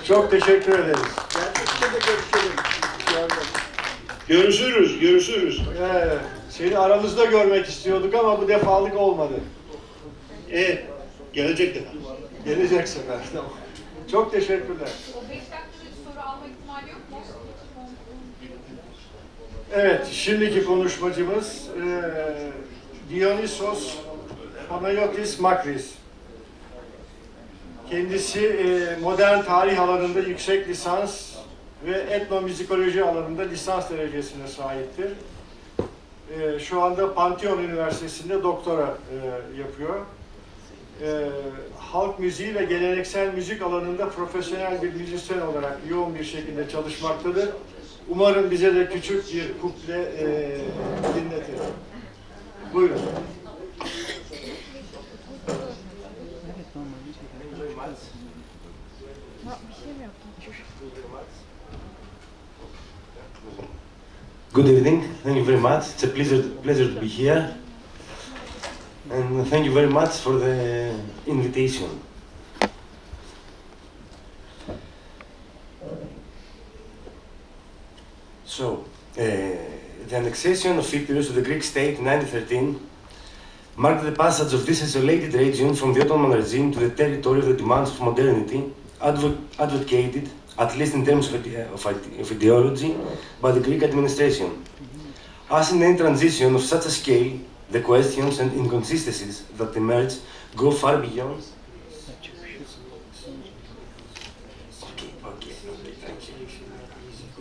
Çok teşekkür ederiz. Gerçekten de görüşelim. Görüşürüz, görüşürüz. Seni aramızda görmek istiyorduk ama bu defalık olmadı. Evet, gelecek defa. Gelecek sefer. Tamam. Çok teşekkürler. O 5 dakikada soru alma ihtimali yok mu? Evet, şimdiki konuşmacımız Dionysos Panayotis Makris. Kendisi modern tarih alanında yüksek lisans ve etnomüzikoloji alanında lisans derecesine sahiptir. Şu anda Pantheon Üniversitesi'nde doktora yapıyor. Halk müziği ve geleneksel müzik alanında profesyonel bir müzisyen olarak yoğun bir şekilde çalışmaktadır. Umarım bize de küçük bir kuple dinletir. Buyurun. Good evening. Thank you very much. It's a pleasure to be here. And thank you very much for the invitation. So, the annexation of Epirus to the Greek state in 1913 marked the passage of this isolated region from the Ottoman regime to the territory of the demands of modernity, advocated, at least in terms of ideology, by the Greek administration. As in any transition of such a scale, the questions and inconsistencies that emerge go far beyond.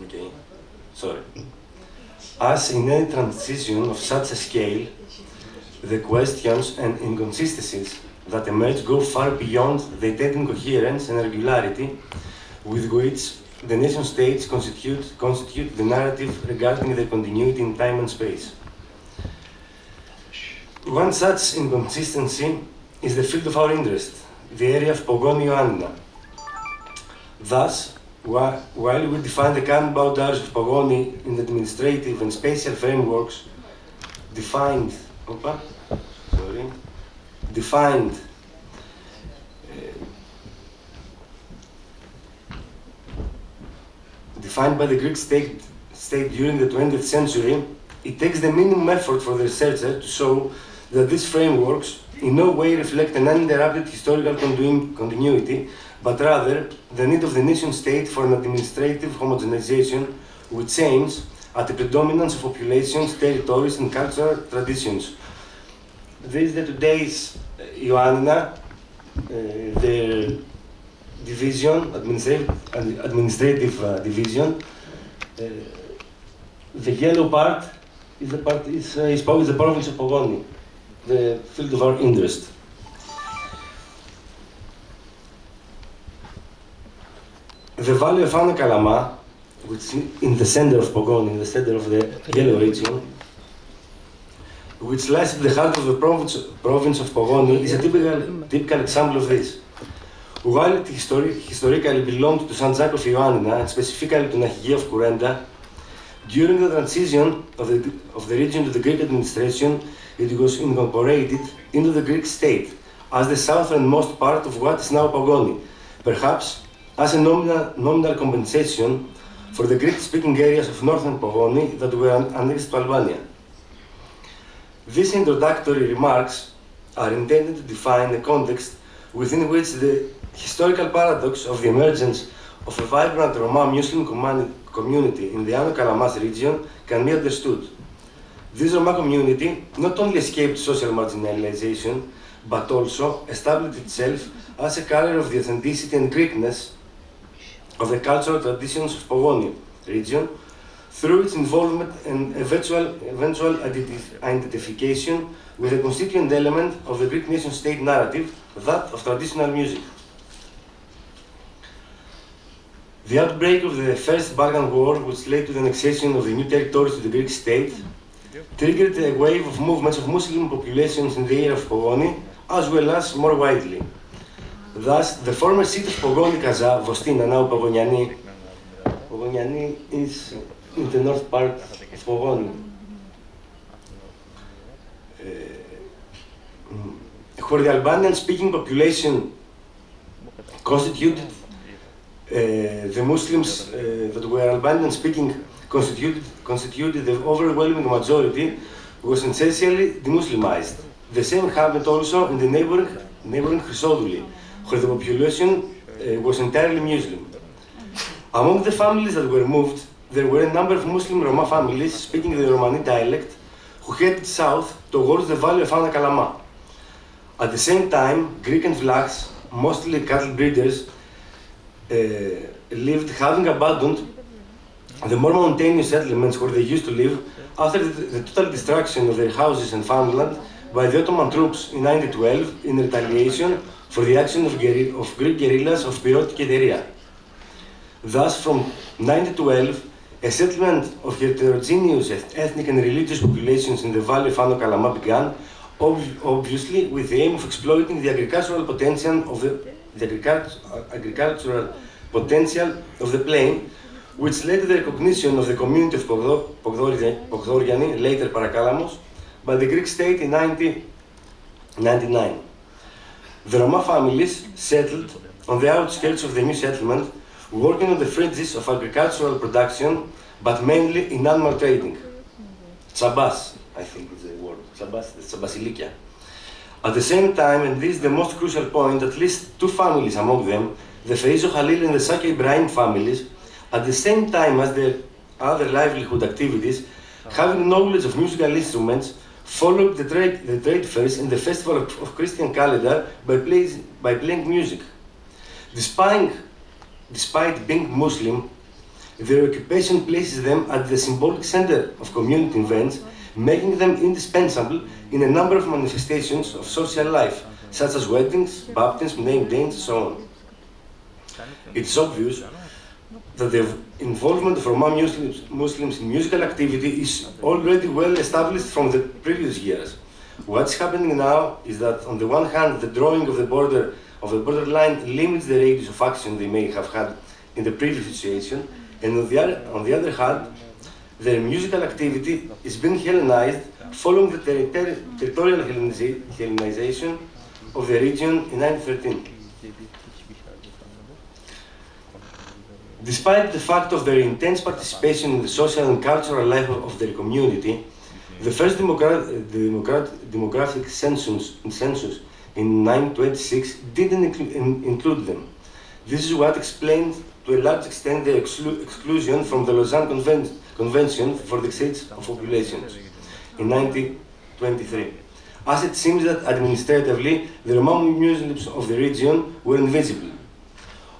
Okay. Sorry. As in any transition of such a scale, the questions and inconsistencies that emerge go far beyond the intended coherence and regularity with which the nation states constitute the narrative regarding their continuity in time and space. One such inconsistency is the field of our interest, the area of Pogoni Ioannina. Thus, while we define the current boundaries of Pogoni in the administrative and spatial frameworks defined by the Greek state during the 20th century, it takes the minimum effort for the researcher to show that these frameworks in no way reflect an uninterrupted historical continuity, but rather the need of the nation state for an administrative homogenization which aims at the predominance of populations, territories, and cultural traditions. This is the today's Ioannina, their division, administrative division. The yellow part is the province of Pogoni, the field of our interest. The valley of Anna Kalama, which is in the center of Pogoni, in the center of the yellow region, which lies at the heart of the province of Pogoni, is a typical example of this. While it historically belonged to San Jac of Ioannina, and specifically to Nahige of Kurenda, during the transition of the region to the Greek administration, it was incorporated into the Greek state as the southernmost part of what is now Pogoni, perhaps as a nominal compensation for the Greek-speaking areas of northern Pogoni that were annexed to Albania. These introductory remarks are intended to define the context within which the historical paradox of the emergence of a vibrant Roma Muslim community in the Ano Kalamas region can be understood. This Roma community not only escaped social marginalization, but also established itself as a carrier of the authenticity and Greekness of the cultural traditions of Pogoni region through its involvement and eventual identification with a constituent element of the Greek nation-state narrative, that of traditional music. The outbreak of the First Balkan War, which led to the annexation of the new territories to the Greek state, triggered a wave of movements of Muslim populations in the area of Pogoni, as well as more widely. Thus, the former seat of Pogoni Kaza, Vostina, now Pogoniani is in the north part of Pogoni, where the Albanian-speaking population constituted the Muslims that were Albanian speaking constituted the overwhelming majority, was essentially demuslimized. The same happened also in the neighboring Chrysodouli, where the population was entirely Muslim. Among the families that were moved, there were a number of Muslim Roma families speaking the Romani dialect who headed south towards the valley of Ana Kalama. At the same time, Greek and Vlachs, mostly cattle breeders, lived, having abandoned the more mountainous settlements where they used to live after the total destruction of their houses and farmland by the Ottoman troops in 1912 in retaliation for the action of Greek guerrillas of Pirot Keteria. Thus, from 1912, a settlement of heterogeneous ethnic and religious populations in the valley of Ano Kalama began, obviously with the aim of exploiting the agricultural potential of the plain, which led to the recognition of the community of Pogdoriani, later Parakalamos, by the Greek state in 1999. The Roma families settled on the outskirts of the new settlement, working on the fringes of agricultural production, but mainly in animal trading. Tsabas, I think is the word, Tsabas, the Tsabasilikia. At the same time, and this is the most crucial point, at least two families among them, the Feizo Khalil and the Saki Ibrahim families, at the same time as their other livelihood activities, having knowledge of musical instruments, followed the trade fairs and the festival of Christian calendar by playing music. Despite being Muslim, their occupation places them at the symbolic center of community events, making them indispensable in a number of manifestations of social life, such as weddings, baptisms, name days, and so on. It's obvious that the involvement of Roma Muslims in musical activity is already well established from the previous years. What's happening now is that, on the one hand, the drawing of the borderline limits the radius of action they may have had in the previous situation, and on the other hand, their musical activity is being Hellenized following the territorial Hellenization of the region in 1913. Despite the fact of their intense participation in the social and cultural life of their community, the first demographic census in 1926 didn't include them. This is what explained to a large extent their exclusion from the Lausanne Convention for the Exchange of Populations in 1923, as it seems that administratively the Roma Muslims of the region were invisible.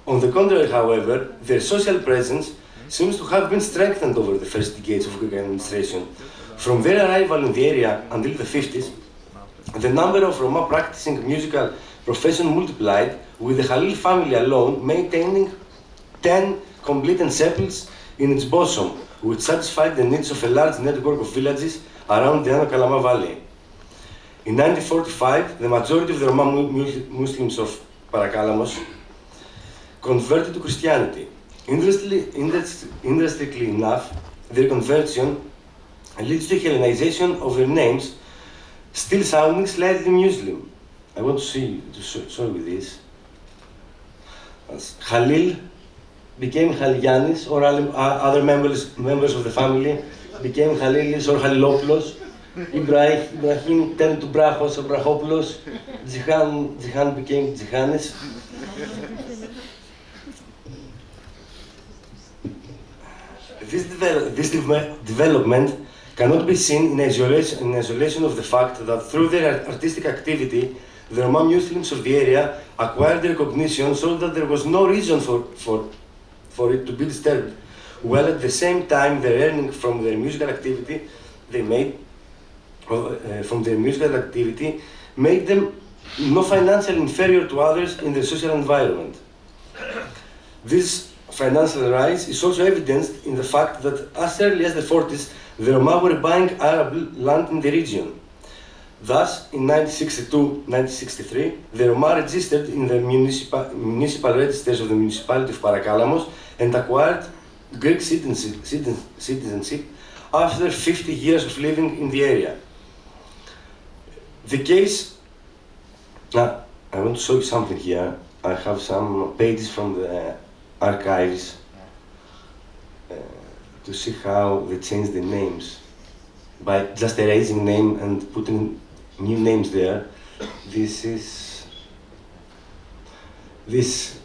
On the contrary, however, their social presence seems to have been strengthened over the first decades of Greek administration. From their arrival in the area until the 50s, the number of Roma practicing musical profession multiplied, with the Khalil family alone maintaining 10 complete ensembles in its bosom, which satisfied the needs of a large network of villages around the Ano Kalama Valley. In 1945, the majority of the Roma Muslims of Parakalamos converted to Christianity. Interestingly enough, their conversion leads to Hellenization of their names, still sounding slightly Muslim. I want to show you this. As Khalil became Khaligianis, or other members of the family became Khalilis or Khalilopoulos. Ibrahim turned to Brachos or Brachopoulos. Zihan became Zihanis. This development cannot be seen in isolation of the fact that through their artistic activity, the Roma Muslims of the area acquired recognition so that there was no reason for it to be disturbed, while at the same time the earning from their musical activity made them no financially inferior to others in their social environment. This financial rise is also evidenced in the fact that as early as the 40s, the Roma were buying Arab land in the region. Thus, in 1962-1963, the Roma registered in the municipal registers of the municipality of Parakalamos and acquired Greek citizenship after 50 years of living in the area. The case, now I want to show you something here. I have some pages from the archives to see how they changed the names by just erasing name and putting new names there. This,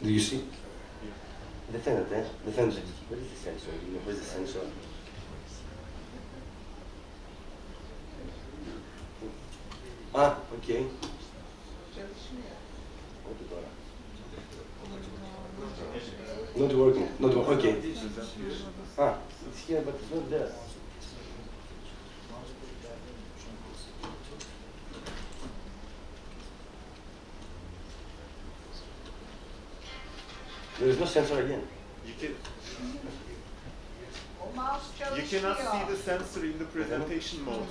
do you see? Δεν φαίνεται, δεν φαίνεται. Where is the sensor? Where's the sensor? Ah, okay. Not working, not working, okay. Ah, it's here but it's not there. There is no sensor again. O mouse You çalışmıyor. cannot see the sensor in the presentation mode.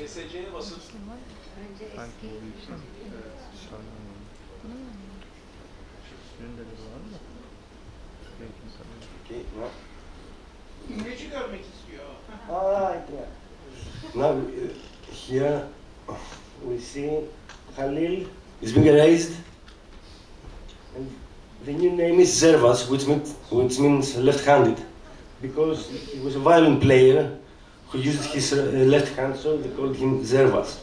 ESC'ye basın. Okay, no. İmleci görmek istiyor. Ah, yeah. Now, here we see Khalil is being erased. And the new name is Zervas, which means left-handed, because he was a violin player who used his left hand, so they called him Zervas.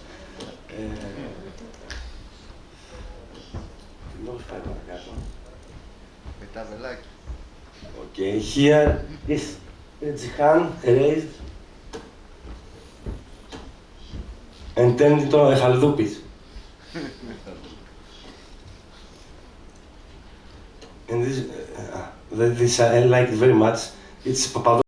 Okay, here is Jihan erased and turned into a Haldoupis. And this I like it very much. It's Papadopoulos.